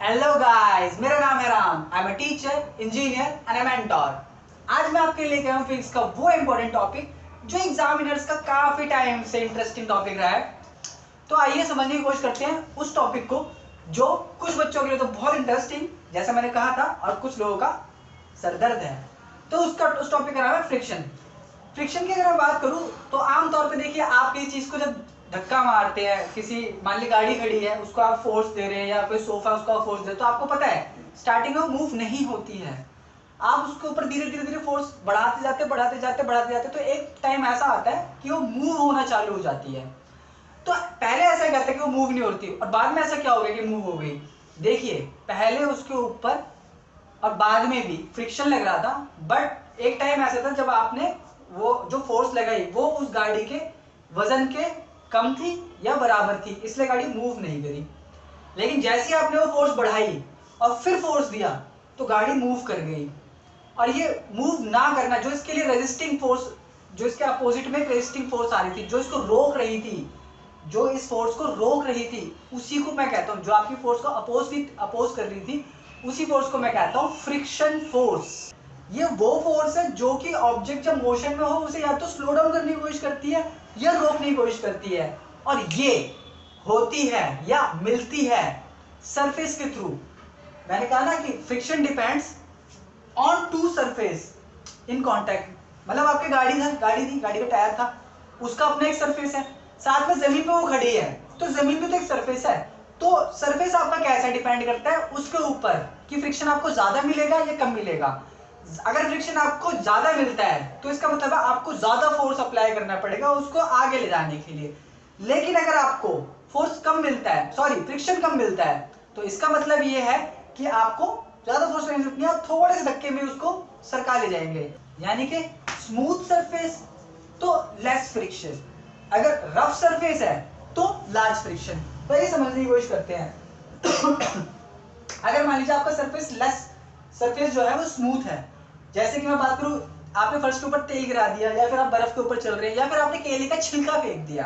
Hello guys, मेरा नाम है Ram. I am a teacher, engineer and a mentor. आज मैं आपके लिए लेके आया हूं फिजिक्स का वो इंपॉर्टेंट टॉपिक जो एग्जामिनर्स का काफी टाइम से इंटरेस्टिंग टॉपिक रहा है। तो आइए समझने की कोशिश करते हैं उस टॉपिक को जो कुछ बच्चों के लिए तो बहुत इंटरेस्टिंग, जैसा मैंने कहा था, और कुछ लोगों का सरदर्द है। तो उस टॉपिक का नाम है फ्रिक्शन। फ्रिक्शन की अगर मैं बात करूं तो आमतौर पे देखिए, आप किसी चीज को जब धक्का मारते हैं, किसी मान ली गाड़ी खड़ी है उसको आप फोर्स दे रहे हैं, या कोई सोफा उसको आप फोर्स दे रहे हैं, तो आपको पता है स्टार्टिंग में मूव नहीं होती है। आप उसके ऊपर धीरे धीरे धीरे फोर्स बढ़ाते जाते तो एक टाइम ऐसा आता है कि वो मूव होना चालू हो जाती है। तो पहले ऐसा कहते हैं कि वो मूव नहीं होती, और बाद में ऐसा क्या हो गया कि मूव हो गई। देखिए, पहले उसके ऊपर और बाद में भी फ्रिक्शन लग रहा था, बट एक टाइम ऐसा था जब आपने वो जो फोर्स लगाई वो उस गाड़ी के वजन के कम थी या बराबर थी, इसलिए गाड़ी मूव नहीं करी। लेकिन जैसे ही आपने वो फोर्स बढ़ाई और फिर फोर्स दिया तो गाड़ी मूव कर गई। और ये मूव ना करना, जो इसके लिए रेजिस्टिंग फोर्स, जो इसके अपोजिट में रेजिस्टिंग फोर्स आ रही थी, जो इसको रोक रही थी, जो इस फोर्स को रोक रही थी, उसी को मैं कहता हूं, जो आपकी फोर्स को अपोज कर रही थी, उसी फोर्स को मैं कहता हूं फ्रिक्शन फोर्स। ये वो फोर्स है जो कि ऑब्जेक्ट जब मोशन में हो उसे या तो स्लो डाउन करने की कोशिश करती है या रोकने की कोशिश करती है, और ये होती है या मिलती है सरफेस के थ्रू। मैंने कहा ना कि friction depends on two surface in contact. मतलब आपकी गाड़ी का टायर था, उसका अपना एक सरफेस है, साथ में जमीन पे वो खड़ी है, तो जमीन पे तो एक सरफेस है। तो सरफेस आपका कैसा डिपेंड करता है उसके ऊपर कि फ्रिक्शन आपको ज्यादा मिलेगा या कम मिलेगा। अगर फ्रिक्शन आपको ज्यादा मिलता है तो इसका मतलब है आपको ज्यादा फोर्स अप्लाई करना पड़ेगा उसको आगे ले जाने के लिए। लेकिन अगर आपको फोर्स कम मिलता है, सॉरी फ्रिक्शन कम मिलता है, तो इसका मतलब ये है कि आपको ज्यादा फोर्स लगने से आप थोड़े से धक्के में उसको सरका ले जाएंगे। यानी कि स्मूथ सरफेस तो लेस फ्रिक्शन, अगर रफ सरफेस है तो लार्ज फ्रिक्शन। तो ये समझने की कोशिश करते हैं। अगर मान लीजिए आपका सरफेस जो है वो स्मूथ है, जैसे कि मैं बात करूं, आपने फर्श के ऊपर तेल गिरा दिया, या फिर आप बर्फ के ऊपर चल रहे हैं, या फिर आपने केले का छिलका फेंक दिया,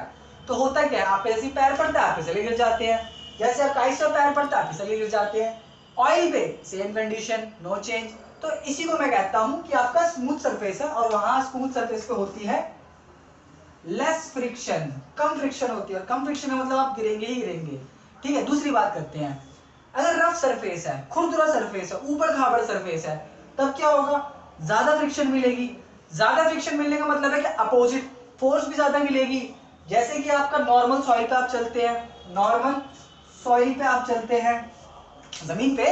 तो होता क्या है, आपके जैसे पैर पड़ता है आप फिसले गिर जाते हैं। जैसे आपका आइस पर पैर पड़ता है फिसले गिर जाते हैं। ऑयल पे सेम कंडीशन, नो चेंज। तो इसी को मैं कहता हूं कि आपका स्मूथ सरफेस है, और वहां स्मूथ सरफेस पे होती है लेस फ्रिक्शन, कम फ्रिक्शन होती है। और कम फ्रिक्शन है मतलब आप गिरेंगे ही गिरेंगे। ठीक है, दूसरी बात करते हैं। अगर रफ सरफेस है, खुरदुरा सरफेस है, ऊपर खाबड़ सरफेस है, तब क्या होगा, ज्यादा फ्रिक्शन मिलेगी। ज्यादा फ्रिक्शन मिलने का मतलब है कि अपोजिट फोर्स भी ज्यादा मिलेगी। जैसे कि आपका नॉर्मल सॉइल पे आप चलते हैं, नॉर्मल सॉइल पे आप चलते हैं, जमीन पे,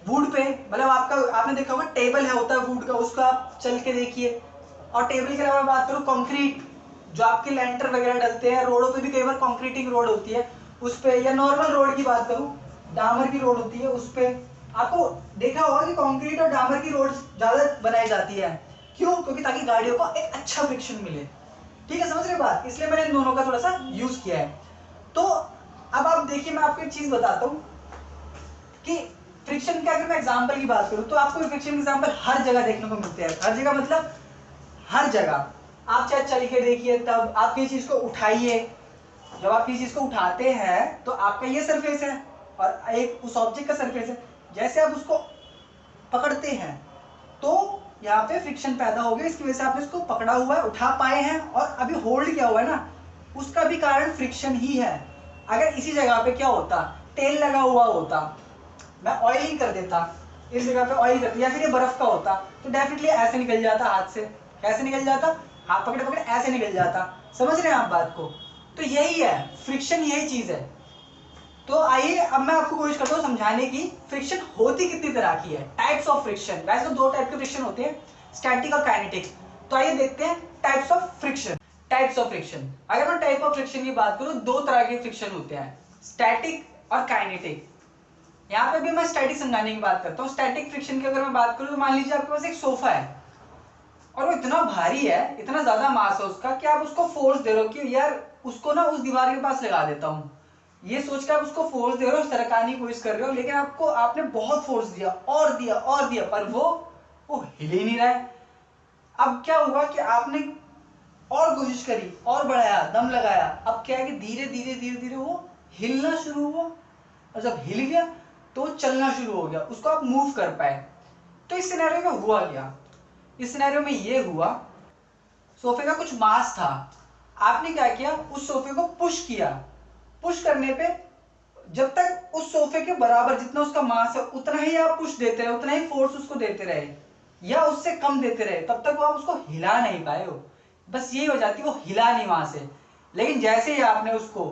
वुड पे, मतलब आपका आपने देखा होगा टेबल है होता है वुड का, उसको आप चल के देखिए। और टेबल के अलावा बात करूं कंक्रीट, जो आपके लेंटर वगैरह डलते हैं, रोडों पे भी कई बार कंक्रीटिंग रोड होती है उस पे, या नॉर्मल रोड की बात करूं, डामर की रोड होती है उस पे, आपको देखा होगा कि कंक्रीट और डामर की रोड ज्यादा बनाई जाती है। क्यों? क्योंकि ताकि गाड़ियों को एक अच्छा फ्रिक्शन मिले। ठीक है, समझ रहे बात, इसलिए मैंने इन दोनों का थोड़ा सा यूज किया है। तो अब आप देखिए, मैं आपको एक चीज बताता हूं कि फ्रिक्शन के अगर मैं एग्जांपल की बात करूं तो आपको फ्रिक्शन एग्जांपल हर जगह देखने को मिलते हैं। हर जगह मतलब हर जगह। आप चाहे चल के देखिए, तब आप किसी चीज को उठाइए, जब आप किसी चीज को उठाते हैं तो आपका ये सरफेस है और एक उस ऑब्जेक्ट का सरफेस है। जैसे आप उसको पकड़ते हैं तो यहाँ पे फ्रिक्शन पैदा हो गया, इसकी वजह से आपने उसको पकड़ा हुआ है, उठा पाए हैं, और अभी होल्ड किया हुआ है ना, उसका भी कारण फ्रिक्शन ही है। अगर इसी जगह पे क्या होता, तेल लगा हुआ होता, मैं ऑयलिंग कर देता, इस जगह पे ऑयल करती, या फिर ये बर्फ का होता, तो डेफिनेटली ऐसे निकल जाता हाथ से। कैसे निकल जाता? हाथ पकड़े पकड़े ऐसे निकल जाता। समझ रहे हैं आप बात को? तो यही है फ्रिक्शन, यही चीज है। तो आइए अब मैं आपको कोशिश करता हूँ समझाने की फ्रिक्शन होती कितनी तरह की है। टाइप्स ऑफ फ्रिक्शन, वैसे तो दो टाइप के फ्रिक्शन होते हैं, स्टैटिक और काइनेटिक। तो आइए देखते हैं types of friction. Types of friction, अगर मैं टाइप ऑफ फ्रिक्शन की बात करूँ, दो तरह के फ्रिक्शन होते हैं, स्टैटिक और काइनेटिक। यहाँ पे भी मैं स्टैटिक समझाने की बात करता हूँ। स्टैटिक फ्रिक्शन की अगर मैं बात करूँ तो मान लीजिए आपके पास एक सोफा है और वो इतना भारी है, इतना ज्यादा मास है उसका, कि आप उसको फोर्स दे रहे हो कि यार उसको ना उस दीवार के पास लगा देता हूँ, ये सोच के आप उसको फोर्स दे रहे हो, सरकाने की कोशिश कर रहे हो, लेकिन आपने बहुत फोर्स दिया और दिया और दिया, पर वो हिल ही नहीं रहा है। अब क्या हुआ कि आपने और कोशिश करी और बढ़ाया, दम लगाया, अब क्या है कि धीरे धीरे धीरे धीरे वो हिलना शुरू हुआ। और जब हिल गया तो चलना शुरू हो गया, उसको आप मूव कर पाए। तो इस सिनेरियो में हुआ क्या? इस सिनेरियो में ये हुआ, सोफे का कुछ मास था, आपने क्या किया, उस सोफे को पुश किया। पुश करने पे जब तक उस सोफे के बराबर जितना उसका मास है उतना ही आप पुश देते रहे, उतना ही फोर्स उसको देते रहे या उससे कम देते रहे, तब तक वो आप उसको हिला नहीं पाए हो। बस यही हो जाती, वो हिला नहीं वहां से। लेकिन जैसे ही आपने उसको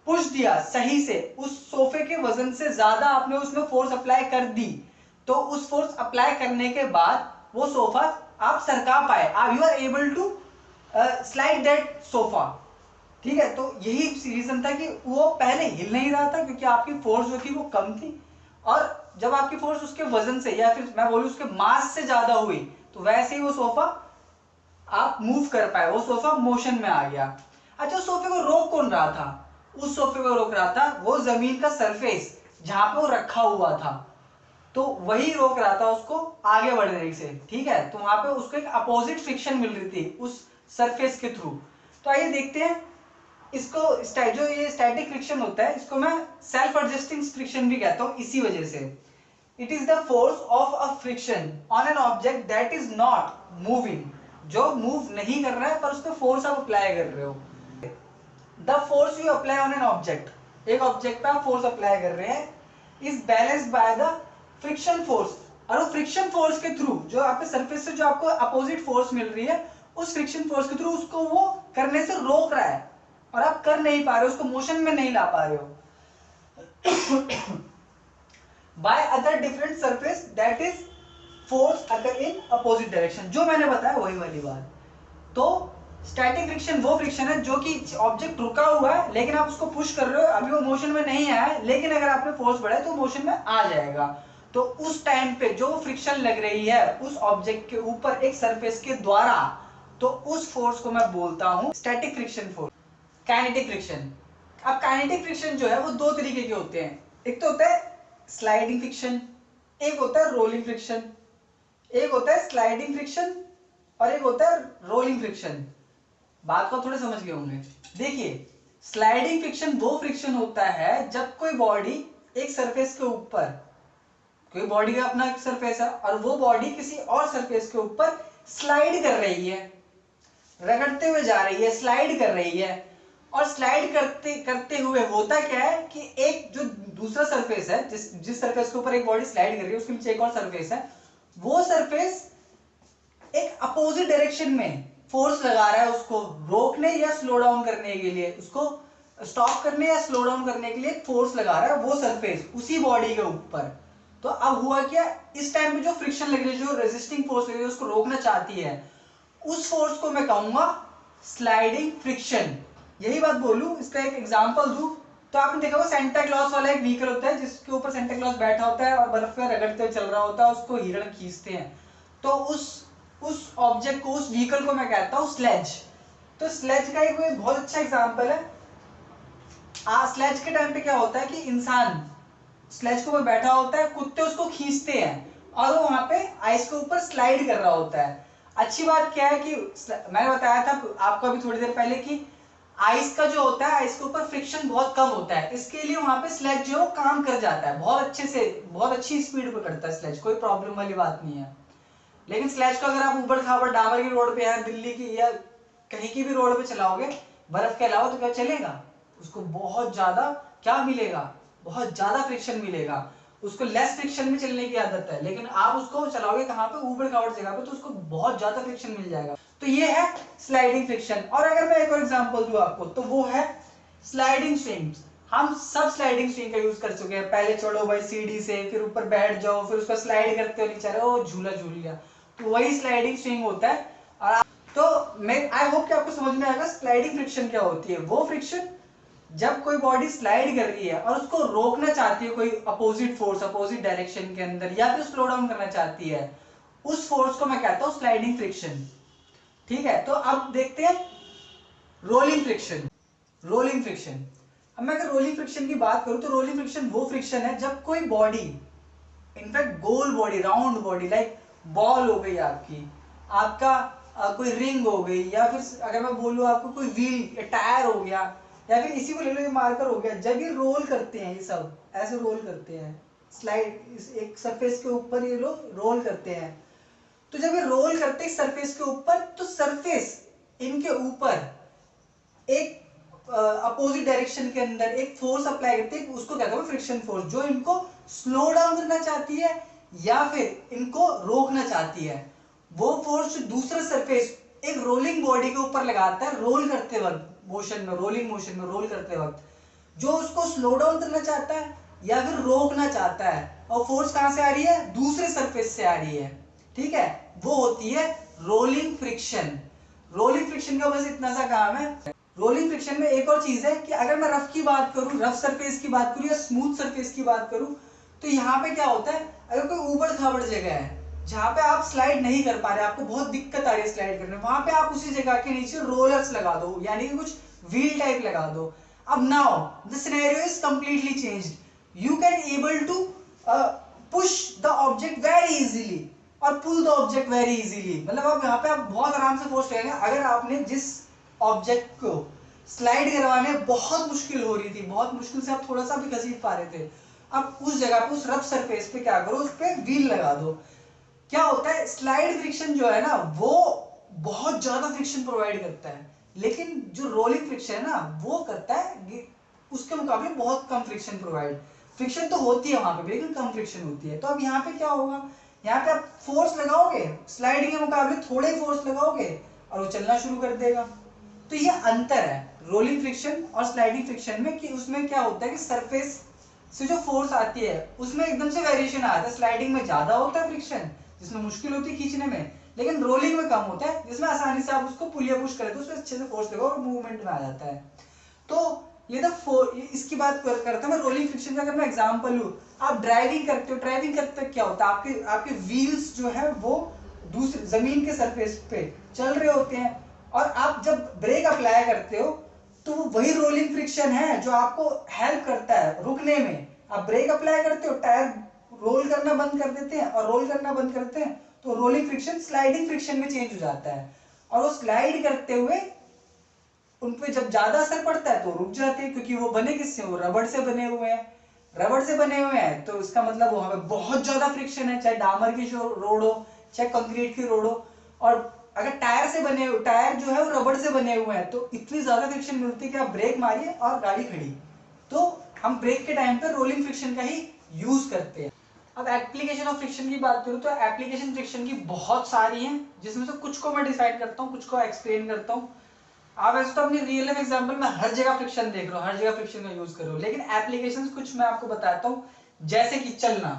पुश दिया सही से, उस सोफे के वजन से ज्यादा आपने उसमें फोर्स अप्लाई कर दी, तो उस फोर्स अप्लाई करने के बाद वो सोफा आप सरका पाए, आप you are able to slide that sofa. ठीक है, तो यही रीजन था कि वो पहले हिल नहीं रहा था क्योंकि आपकी फोर्स जो थी वो कम थी, और जब आपकी फोर्स उसके वजन से या फिर मैं बोलूं उसके मास से ज्यादा हुई तो वैसे ही वो सोफा आप मूव कर पाए, वो सोफा मोशन में आ गया। अच्छा, उस सोफे को रोक कौन रहा था? उस सोफे को रोक रहा था वो जमीन का सरफेस जहां पे वो रखा हुआ था, तो वही रोक रहा था उसको आगे बढ़ने से। ठीक है, तो वहां पे उसको एक अपोजिट फ्रिक्शन मिल रही थी उस सरफेस के थ्रू। तो आइए देखते हैं इसको। जो ये स्टैटिक फ्रिक्शन होता है इसको मैं सेल्फ एडजस्टिंग फ्रिक्शन भी कहता हूं इसी वजह से। It is the force of a friction on an object that is not moving, जो मूव नहीं कर रहा है पर उस पर फोर्स आप अप्लाई कर रहे हो। The force you apply on an object, एक ऑब्जेक्ट पे आप फोर्स अप्लाई कर रहे हैं, is balanced by the friction force. और वो फ्रिक्शन फोर्स के थ्रू जो आपके सरफेस से जो आपको अपोजिट फोर्स मिल रही है, उस फ्रिक्शन फोर्स के थ्रू उसको वो करने से रोक रहा है और आप कर नहीं पा रहे हो, उसको मोशन में नहीं ला पा रहे हो। By other different surface that is force occur in opposite direction, जो मैंने बताया वही वाली बात। तो स्टैटिक फ्रिक्शन वो फ्रिक्शन है जो कि ऑब्जेक्ट रुका हुआ है लेकिन आप उसको पुश कर रहे हो, अभी वो मोशन में नहीं आया है, लेकिन अगर आपने फोर्स बढ़ाया तो मोशन में आ जाएगा। तो उस टाइम पे जो फ्रिक्शन लग रही है उस ऑब्जेक्ट के ऊपर एक सरफेस के द्वारा, तो उस फोर्स को मैं बोलता हूं static friction force. Kinetic friction, अब काइनेटिक फ्रिक्शन जो है वो दो तरीके के होते हैं, एक तो होता है स्लाइडिंग फ्रिक्शन, एक होता है रोलिंग फ्रिक्शन। एक होता है स्लाइडिंग फ्रिक्शन और एक होता है रोलिंग फ्रिक्शन। बात को थोड़े समझ गए होंगे। देखिए, स्लाइडिंग फ्रिक्शन वो फ्रिक्शन होता है जब कोई बॉडी एक सरफेस के ऊपर, कोई बॉडी का अपना एक सरफेस है और वो बॉडी किसी और सरफेस के ऊपर स्लाइड कर रही है, रगड़ते हुए जा रही है, स्लाइड कर रही है। और स्लाइड करते करते हुए होता क्या है कि एक जो दूसरा सरफेस है, जिस सरफेस के ऊपर एक बॉडी स्लाइड कर रही है उसके नीचे एक और सरफेस है, वो सरफेस एक अपोजिट डायरेक्शन में फोर्स लगा रहा है उसको रोकने या स्लो डाउन करने के लिए, उसको स्टॉप करने या स्लो डाउन करने के लिए फोर्स लगा रहा है वो सरफेस उसी बॉडी के ऊपर। तो अब हुआ क्या, इस टाइम पे जो फ्रिक्शन लग रही है, जो रेजिस्टिंग फोर्स लग रही है, उसको रोकना चाहती है, उस फोर्स को मैं कहूंगा स्लाइडिंग फ्रिक्शन। यही बात बोलूं, इसका एक एग्जांपल दूं तो आपने देखा होगा सेंटा क्लॉज वाला एक व्हीकल होता है जिसके ऊपर सेंटा क्लॉज बैठा होता है और बर्फ पे रगड़ते हुए चल रहा होता है, उसको हिरण खींचते हैं। तो उस ऑब्जेक्ट को, उस व्हीकल को मैं कहता हूं स्लेज। तो स्लेज का एक बहुत अच्छा एग्जांपल है। स्लेज के टाइम पे क्या होता है कि इंसान स्लेज के ऊपर बैठा होता है, कुत्ते उसको खींचते हैं और वो वहां पे आइस के ऊपर स्लाइड कर रहा होता है। अच्छी बात क्या है कि मैंने बताया था आपको अभी थोड़ी देर पहले कि आइस का जो होता है, आइस के ऊपर फ्रिक्शन बहुत कम होता है, इसके लिए वहां पे स्लेज जो काम कर जाता है बहुत अच्छे से, बहुत अच्छी स्पीड पे करता है स्लेज, कोई प्रॉब्लम वाली बात नहीं है। लेकिन स्लेज को अगर आप ऊबड़ खाबड़ डामर की रोड पे है, दिल्ली की या कहीं की भी रोड पे चलाओगे बर्फ के अलावा, तो क्या चलेगा? उसको बहुत ज्यादा क्या मिलेगा, बहुत ज्यादा फ्रिक्शन मिलेगा। उसको लेस फ्रिक्शन में चलने की आदत है, लेकिन आप उसको चलाओगे कहां पे, ऊबड़ खाबड़ जगह पे, तो उसको बहुत ज्यादा फ्रिक्शन मिल जाएगा। तो ये है स्लाइडिंग फ्रिक्शन। और अगर मैं एक और एग्जांपल दूं आपको तो वो है स्लाइडिंग स्विंग। हम सब स्लाइडिंग स्विंग का यूज कर चुके हैं, पहले चढ़ो भाई सीढ़ी से, फिर ऊपर बैठ जाओ, फिर उसका स्लाइड करते हुए नीचे ओ झूला झूल लिया, तो वही स्लाइडिंग स्विंग होता है। और तो मैं आई होप कि आपको समझ में आएगा स्लाइडिंग फ्रिक्शन क्या होती है। वो फ्रिक्शन जब कोई बॉडी स्लाइड कर रही है और उसको रोकना चाहती है कोई अपोजिट फोर्स, अपोजिट डायरेक्शन के अंदर, या फिर स्लो डाउन करना चाहती है, उस फोर्स को मैं कहता हूं स्लाइडिंग फ्रिक्शन। ठीक है, तो अब देखते हैं रोलिंग फ्रिक्शन। रोलिंग फ्रिक्शन, अब मैं अगर रोलिंग फ्रिक्शन की बात करूं तो रोलिंग फ्रिक्शन वो फ्रिक्शन है जब कोई बॉडी, इनफैक्ट गोल body, round body, like ball हो गई आपकी, आपका कोई रिंग हो गई, या फिर अगर मैं बोलूं आपको कोई व्हील टायर हो गया, या फिर इसी को ले लो, ये मार्कर हो गया। जब ये रोल करते हैं, ये सब ऐसे रोल करते हैं, स्लाइड एक सरफेस के ऊपर ये लोग रोल करते हैं, तो जब ये रोल करते हैं सरफेस के ऊपर, तो सरफेस इनके ऊपर एक अपोजिट डायरेक्शन के अंदर एक फोर्स अप्लाई करती है, उसको क्या कहते हैं, फ्रिक्शन फोर्स, जो इनको स्लो डाउन करना चाहती है या फिर इनको रोकना चाहती है। वो फोर्स जो दूसरा सरफेस एक रोलिंग बॉडी के ऊपर लगाता है रोल करते वक्त, मोशन में, रोलिंग मोशन में रोल करते वक्त, जो उसको स्लो डाउन करना चाहता है या फिर रोकना चाहता है, और फोर्स कहां से आ रही है, दूसरे सरफेस से आ रही है, ठीक है, वो होती है रोलिंग फ्रिक्शन। रोलिंग फ्रिक्शन का बस इतना सा काम है। रोलिंग फ्रिक्शन में एक और चीज है कि अगर मैं रफ की बात करूं, रफ सरफेस की बात करूं या स्मूथ सरफेस की बात करूं, तो यहाँ पे क्या होता है, अगर कोई ऊबड़ खाबड़ जगह है जहां पे आप स्लाइड नहीं कर पा रहे, आपको बहुत दिक्कत आ रही है स्लाइड करने में, वहां पे आप उसी जगह के नीचे रोलर्स लगा दो, यानी कि कुछ व्हील टाइप लगा दो। अब now the scenario is completely changed. You can able to push the object very easily और pull the object very easily. मतलब अब यहाँ पे आप बहुत आराम से फोर्स करेंगे। अगर आपने जिस ऑब्जेक्ट को स्लाइड करवाने बहुत मुश्किल हो रही थी, बहुत मुश्किल से आप थोड़ा सा भी घसीट पा रहे थे, अब उस जगह पे, उस रफ सरफेस पे क्या करो, उस पे व्हील लगा दो। क्या होता है, स्लाइड फ्रिक्शन जो है ना, वो बहुत ज्यादा फ्रिक्शन प्रोवाइड करता है, लेकिन जो रोलिंग फ्रिक्शन है ना, वो करता है उसके मुकाबले बहुत कम फ्रिक्शन प्रोवाइड। फ्रिक्शन तो होती है वहां पे, लेकिन कम फ्रिक्शन होती है। तो अब यहाँ पे क्या होगा, यहाँ पे आप फोर्स लगाओगे, स्लाइडिंग के मुकाबले थोड़े ही फोर्स लगाओगे और वो चलना शुरू कर देगा। तो ये अंतर है रोलिंग फ्रिक्शन और स्लाइडिंग फ्रिक्शन में, कि उसमें क्या होता है कि सरफेस से जो फोर्स आती है उसमें एकदम से वेरिएशन आता है। स्लाइडिंग में ज्यादा होता है फ्रिक्शन, जिसमें मुश्किल होती है खींचने में, लेकिन रोलिंग में कम होता है, जिसमें आसानी से आप उसको पुल या पुश करते हो, उसमें अच्छे से फोर्स लगाओ और मूवमेंट में आ जाता है। तो ये इसकी बात करता हूँ मैं रोलिंग फ्रिक्शन का। अगर मैं एग्जांपल लूं, आप ड्राइविंग करते हो, ड्राइविंग करते वक्त क्या होता है, आपके आपके व्हील्स जो है वो दूसरे जमीन के सरफेस पे चल रहे होते हैं, और आप जब ब्रेक अप्लाई करते हो तो वो वही रोलिंग फ्रिक्शन है जो आपको हेल्प करता है रुकने में। आप ब्रेक अप्लाई करते हो, टायर रोल करना बंद कर देते हैं, और रोल करना बंद करते हैं तो रोलिंग फ्रिक्शन स्लाइडिंग फ्रिक्शन में चेंज हो जाता है, और वो स्लाइड करते हुए उन पे जब ज्यादा असर पड़ता है तो रुक जाते हैं, क्योंकि वो बने किससे, वो रबड़ से बने हुए हैं। रबड़ से बने हुए हैं तो इसका मतलब वहां पे बहुत ज्यादा फ्रिक्शन है, चाहे डामर की रोड हो चाहे कंक्रीट की रोड हो। और अगर टायर से बने, टायर जो है वो रबड़ से बने हुए हैं, तो इतनी ज्यादा फ्रिक्शन मिलती है कि आप ब्रेक मारिए और गाड़ी खड़ी। तो हम ब्रेक के टाइम पे रोलिंग फ्रिक्शन का ही यूज करते हैं। अब एप्लीकेशन ऑफ फ्रिक्शन की बात करूं तो एप्लीकेशन फ्रिक्शन की बहुत सारी हैं, जिसमें से कुछ को मैं डिसाइड करता हूं, कुछ को एक्सप्लेन करता हूं। आप ऐसे तो अपनी रियल लाइफ एग्जांपल में हर जगह फ्रिक्शन देख रहे हो, हर जगह फ्रिक्शन का यूज कर रहे हो, लेकिन एप्लीकेशंस कुछ मैं आपको बताता हूं, जैसे कि चलना,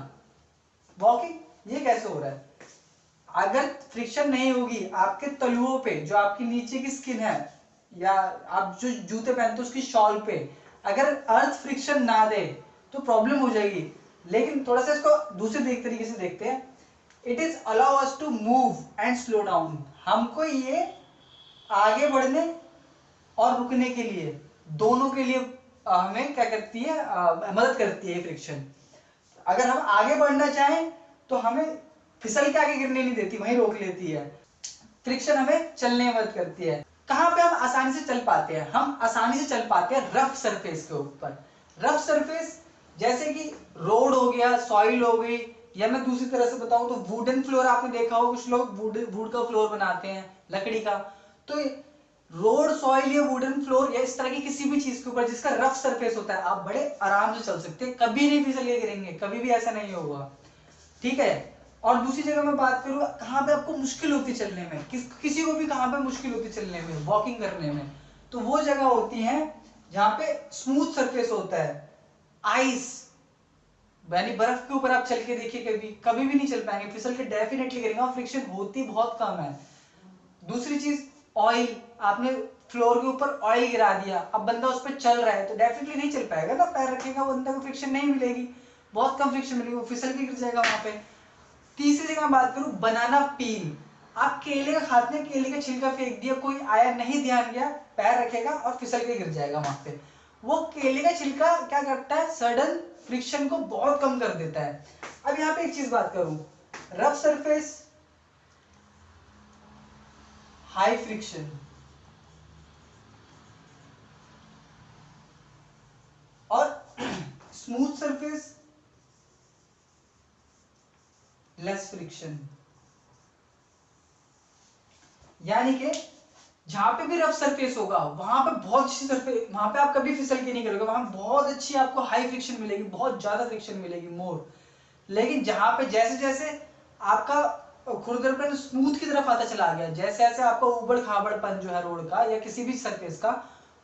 वॉकिंग। ये कैसे हो रहा है, अगर फ्रिक्शन नहीं होगी आपके तलुओं पे, जो आपकी नीचे की स्किन है, या आप जो जूते पहनते हो उसकी शॉल पे, अगर अर्थ फ्रिक्शन ना दे तो प्रॉब्लम हो जाएगी। लेकिन थोड़ा सा इसको दूसरे तरीके से देखते हैं। It is allow us to move and slow down. हमको ये आगे बढ़ने और रुकने के लिए, दोनों के लिए हमें क्या करती है, मदद करती है फ्रिक्शन। अगर हम आगे बढ़ना चाहें तो हमें फिसल के आगे गिरने नहीं देती, वहीं रोक लेती है। फ्रिक्शन हमें चलने में मदद करती है। कहां पे हम आसानी से चल पाते हैं, हम आसानी से चल पाते हैं रफ सरफेस के ऊपर। रफ सरफेस जैसे कि रोड हो गया, सॉइल हो गई, या मैं दूसरी तरह से बताऊं तो वुडन फ्लोर, आपने देखा हो कुछ लोग वुड का फ्लोर बनाते हैं, लकड़ी का। तो रोड, सॉइल या वुडन फ्लोर या इस तरह की किसी भी चीज के ऊपर जिसका रफ सरफेस होता है, आप बड़े आराम से चल सकते हैं, कभी नहीं फिसल के गिरेंगे, कभी भी ऐसा नहीं होगा, ठीक है। और दूसरी जगह मैं बात करूँ कहां पे आपको मुश्किल होती चलने में, किसी को भी कहां पे मुश्किल होती चलने में, वॉकिंग करने में, तो वो जगह होती है जहां पे स्मूथ सरफेस होता है। आइस, यानी बर्फ के ऊपर आप चल के देखिए, कभी कभी भी नहीं चल पाएंगे, फिसल के डेफिनेटली गिरेंगे, और फ्रिक्शन होती बहुत कम है। दूसरी चीज, ऑयल, आपने फ्लोर के ऊपर ऑयल गिरा दिया, अब बंदा उस पर चल रहा है तो डेफिनेटली नहीं चल पाएगा ना, पैर रखेगा बंदा को फ्रिक्शन नहीं मिलेगी, बहुत कम फ्रिक्शन मिलेगी, वो फिसल के गिर जाएगा वहां पे। तीसरी जगह बात करूं, बनाना पील, आप केले का खाते हैं, केले का छिलका फेंक दिया, कोई आया नहीं, ध्यान गया, पैर रखेगा और फिसल के गिर जाएगा वहां पे। वो केले का छिलका क्या करता है, सडन फ्रिक्शन को बहुत कम कर देता है। अब यहाँ पे एक चीज बात करूं, रफ सरफेस, हाई फ्रिक्शन, और स्मूथ सरफेस लेस फ्रिक्शन, यानी कि जहां पे भी रफ सरफेस होगा वहां पे बहुत अच्छी सरफेस, वहां पे आप कभी फिसल के नहीं करोगे, वहां बहुत अच्छी आपको हाई फ्रिक्शन मिलेगी, बहुत ज्यादा फ्रिक्शन मिलेगी, मोर। लेकिन जहां पे जैसे जैसे आपका खुरदरापन स्मूथ की तरफ आता चला गया, जैसे जैसे आपका उबड़ खाबड़पन जो है रोड का या किसी भी सरफेस का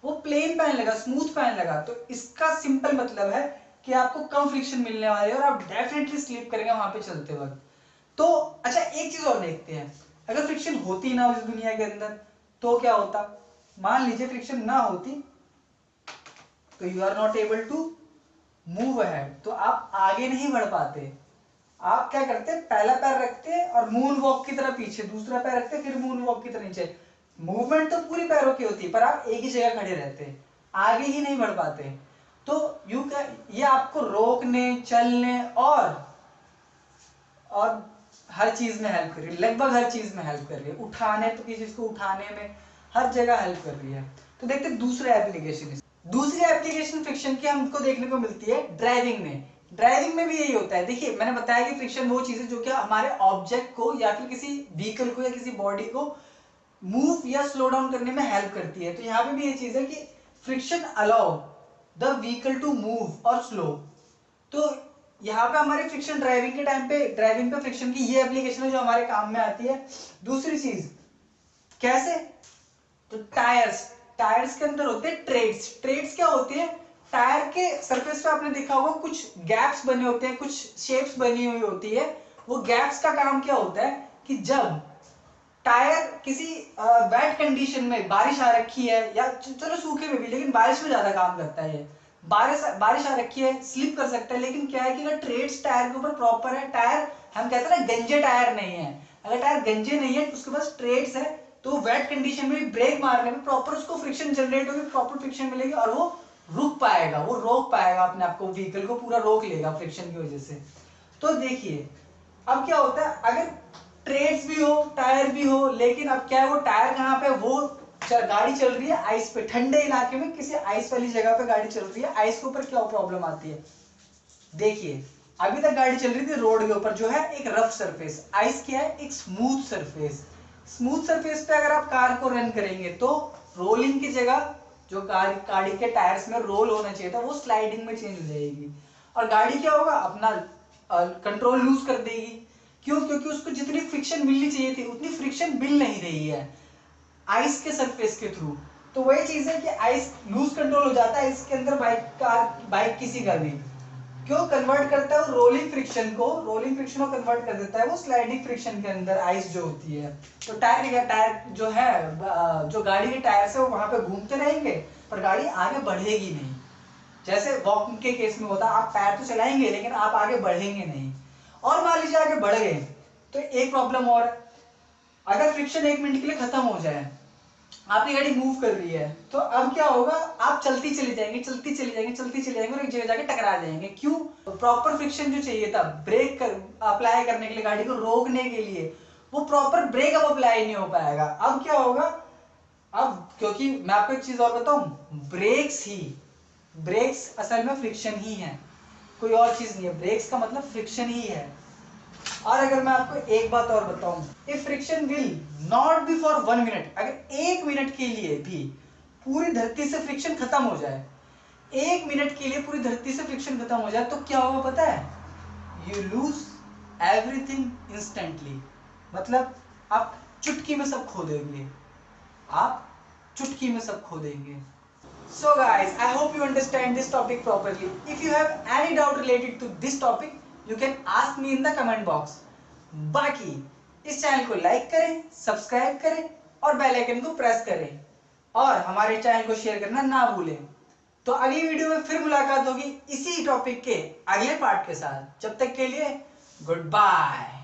वो प्लेन पैन लगा, स्मूथ पैन लगा, तो इसका सिंपल मतलब है कि आपको कम फ्रिक्शन मिलने वाली है और आप डेफिनेटली स्लिप करेंगे वहां पे चलते वक्त। तो अच्छा एक चीज और देखते हैं, अगर फ्रिक्शन होती ना इस दुनिया के अंदर तो क्या होता। मान लीजिए फ्रिक्शन ना होती तो you are not able to move ahead, तो आप आगे नहीं बढ़ पाते। आप क्या करते, पहला पैर रखते और मून वॉक की तरह पीछे, दूसरा पैर रखते फिर मून वॉक की तरह नीचे। मूवमेंट तो पूरी पैरों की होती है पर आप एक ही जगह खड़े रहते, आगे ही नहीं बढ़ पाते। तो यू क्या, ये आपको रोकने, चलने और हर चीज में हेल्प कर रही है, लगभग हर चीज में हेल्प कर रही है, उठाने तो किसी चीज को उठाने में हर जगह हेल्प कर रही है। तो देखते हैं दूसरा एप्लीकेशन। दूसरी एप्लीकेशन फ्रिक्शन की हमको देखने को मिलती है ड्राइविंग में। ड्राइविंग में भी यही होता है। देखिए मैंने बताया कि फ्रिक्शन वो चीज है जो कि हमारे ऑब्जेक्ट को या फिर किसी व्हीकल को या किसी बॉडी को मूव या स्लो डाउन करने में हेल्प करती है। तो यहाँ पे भी ये चीज है कि friction allow the vehicle to move और स्लो। तो यहाँ पे हमारे फ्रिक्शन ड्राइविंग के टाइम पे, ड्राइविंग पे फ्रिक्शन की ये एप्लीकेशन है जो हमारे काम में आती है। दूसरी चीज कैसे, तो टायर्स, टायर्स के अंदर होते हैं ट्रेड्स। ट्रेड्स क्या होती है, टायर के सरफेस पे आपने देखा होगा कुछ गैप्स बने होते हैं, कुछ शेप्स बनी हुई होती है। वो गैप्स का काम क्या होता है कि जब टायर किसी वेट कंडीशन में, बारिश आ रखी है या चलो सूखे में भी, लेकिन बारिश में ज्यादा काम करता है ये, बारिश आ रखी है, स्लिप कर सकता है। लेकिन क्या है कि अगर ट्रेड्स टायर के ऊपर प्रॉपर है, टायर हम कहते हैं ना गंजे टायर नहीं है, अगर टायर गंजे नहीं है उसके पास ट्रेड्स है तो वेट कंडीशन में भी ब्रेक मारने में प्रॉपर उसको फ्रिक्शन जनरेट होगी, प्रॉपर फ्रिक्शन मिलेगी और वो रुक पाएगा, वो रोक पाएगा अपने आप को, व्हीकल को पूरा रोक लेगा फ्रिक्शन की वजह से। तो देखिए अब क्या होता है, अगर ट्रेड्स भी हो, टायर भी हो, लेकिन अब क्या है वो टायर कहाँ पे, वो गाड़ी चल रही है आइस पे, ठंडे इलाके में किसी आइस वाली जगह पे गाड़ी चल रही है। आइस के ऊपर क्या प्रॉब्लम आती है, देखिए अभी तक गाड़ी चल रही थी रोड के ऊपर जो है एक रफ सरफेस, आइस क्या है एक स्मूथ सरफेस। स्मूथ सरफेस पे अगर आप कार को रन करेंगे तो रोलिंग की जगह जो गाड़ी के टायर्स में रोल होना चाहिए था वो स्लाइडिंग में चेंज हो जाएगी और गाड़ी क्या होगा अपना कंट्रोल लूज कर देगी। क्यों, क्योंकि उसको जितनी फ्रिक्शन मिलनी चाहिए थी उतनी फ्रिक्शन मिल नहीं रही है आइस के सरफेस के थ्रू। तो वही चीज है कि आइस लूज कंट्रोल हो जाता है इसके अंदर, बाइक किसी का भी क्यों कन्वर्ट करता है रोलिंग फ्रिक्शन को, रोलिंग फ्रिक्शन को कन्वर्ट कर देता है वो स्लाइडिंग फ्रिक्शन के अंदर आइस जो होती है। तो टायर जो है जो गाड़ी के टायर है वो वहां पे घूमते रहेंगे पर गाड़ी आगे बढ़ेगी नहीं। जैसे वॉकिंग के केस में होता है, आप पैर तो चलाएंगे लेकिन आप आगे बढ़ेंगे नहीं। और मान लीजिए आगे बढ़ गए तो एक प्रॉब्लम और, अगर फ्रिक्शन 1 मिनट के लिए खत्म हो जाए, आपकी गाड़ी मूव कर रही है तो अब क्या होगा, आप चलती चली जाएंगे, चलती चली जाएंगे, चलती चली जाएंगे और एक जगह जाके टकरा जाएंगे। क्यों, तो प्रॉपर फ्रिक्शन जो चाहिए था ब्रेक कर अप्लाई करने के लिए, गाड़ी को रोकने के लिए, वो प्रॉपर ब्रेक अब अप्लाई नहीं हो पाएगा। अब क्या होगा, अब क्योंकि मैं आपको एक चीज और बताऊं, ब्रेक्स असल में फ्रिक्शन ही है, कोई और चीज नहीं है, ब्रेक्स का मतलब फ्रिक्शन ही है। और अगर मैं आपको एक बात और बताऊं, if friction will not be for 1 minute, अगर 1 मिनट के लिए भी पूरी धरती से फ्रिक्शन खत्म हो जाए, 1 मिनट के लिए पूरी धरती से फ्रिक्शन खत्म हो जाए तो क्या होगा पता है, यू लूज एवरीथिंग इंस्टेंटली। मतलब आप चुटकी में सब खो देंगे, आप चुटकी में सब खो देंगे। So guys, I hope you understand this topic properly. If you have any doubt related to this topic, you can ask me in the comment box. बाकी इस चैनल को लाइक करें, सब्सक्राइब करें और बेल आइकन को press करें और हमारे चैनल को शेयर करना ना भूलें। तो अगली वीडियो में फिर मुलाकात होगी इसी टॉपिक के अगले पार्ट के साथ। जब तक के लिए गुड बाय।